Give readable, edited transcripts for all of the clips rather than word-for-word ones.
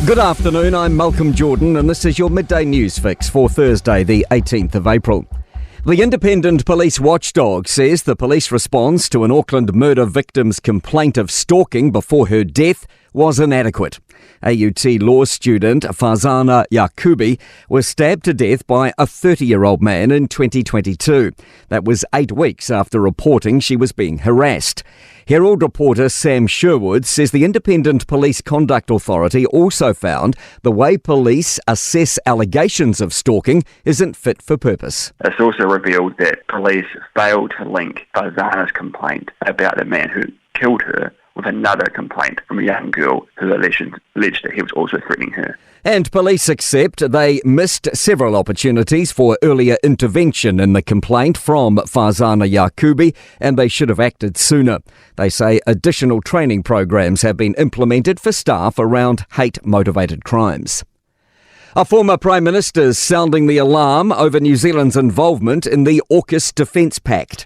Good afternoon, I'm Malcolm Jordan and this is your Midday News Fix for Thursday the 18th of April. The independent police Watchdog says the police response to an Auckland murder victim's complaint of stalking before her death was inadequate. AUT law student Farzana Yakubi was stabbed to death by a 30-year-old man in 2022. That was 8 weeks after reporting she was being harassed. Herald reporter Sam Sherwood says the Independent Police Conduct Authority also found the way police assess allegations of stalking isn't fit for purpose. It's also revealed that police failed to link Farzana's complaint about the man who killed her with another complaint from a young girl who alleged that he was also threatening her. And police accept they missed several opportunities for earlier intervention in the complaint from Farzana Yakubi, and they should have acted sooner. They say additional training programs have been implemented for staff around hate-motivated crimes. A former Prime Minister is sounding the alarm over New Zealand's involvement in the AUKUS Defence Pact.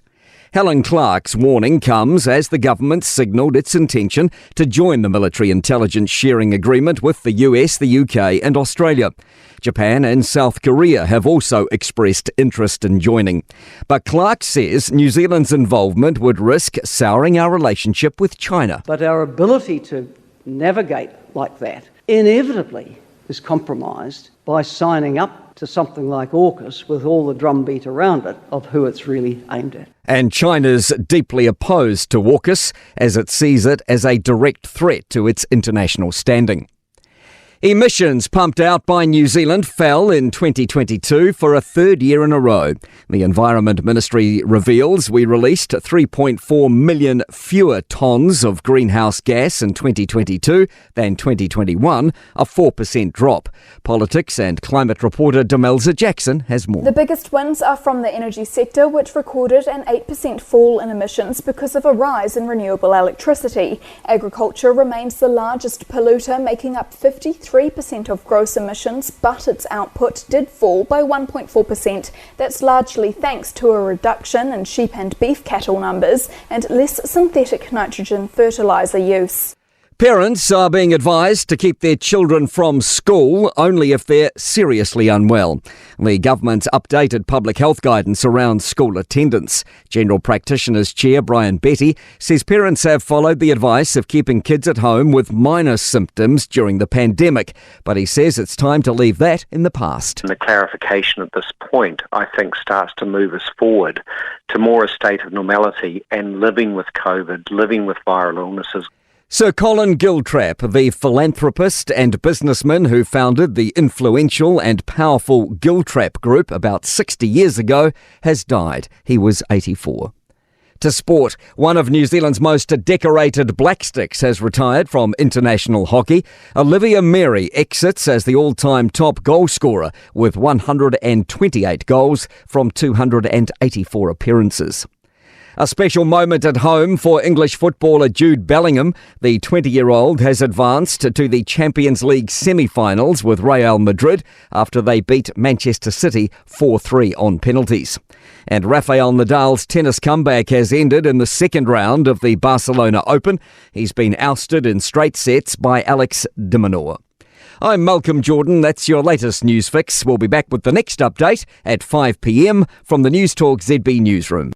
Helen Clark's warning comes as the government signalled its intention to join the military intelligence sharing agreement with the US, the UK and Australia. Japan and South Korea have also expressed interest in joining. But Clark says New Zealand's involvement would risk souring our relationship with China. But our ability to navigate like that inevitably is compromised by signing up to something like AUKUS with all the drumbeat around it of who it's really aimed at. And China's deeply opposed to AUKUS as it sees it as a direct threat to its international standing. Emissions pumped out by New Zealand fell in 2022 for a third year in a row. The Environment Ministry reveals we released 3.4 million fewer tonnes of greenhouse gas in 2022 than 2021, a 4% drop. Politics and climate reporter Demelza Jackson has more. The biggest wins are from the energy sector, which recorded an 8% fall in emissions because of a rise in renewable electricity. Agriculture remains the largest polluter, making up 53% of gross emissions, but its output did fall by 1.4%. That's largely thanks to a reduction in sheep and beef cattle numbers and less synthetic nitrogen fertiliser use. Parents are being advised to keep their children from school only if they're seriously unwell. The government's updated public health guidance around school attendance. General Practitioners Chair Brian Betty says parents have followed the advice of keeping kids at home with minor symptoms during the pandemic, but he says it's time to leave that in the past. And the clarification at this point, I think, starts to move us forward to more a state of normality and living with COVID, living with viral illnesses. Sir Colin Giltrap, the philanthropist and businessman who founded the influential and powerful Giltrap Group about 60 years ago, has died. He was 84. To sport, one of New Zealand's most decorated blacksticks has retired from international hockey. Olivia Mary exits as the all-time top goal scorer with 128 goals from 284 appearances. A special moment at home for English footballer Jude Bellingham. The 20-year-old has advanced to the Champions League semi-finals with Real Madrid after they beat Manchester City 4-3 on penalties. And Rafael Nadal's tennis comeback has ended in the second round of the Barcelona Open. He's been ousted in straight sets by Alex de Minaur. I'm Malcolm Jordan. That's your latest news fix. We'll be back with the next update at 5 p.m. from the Newstalk ZB newsroom.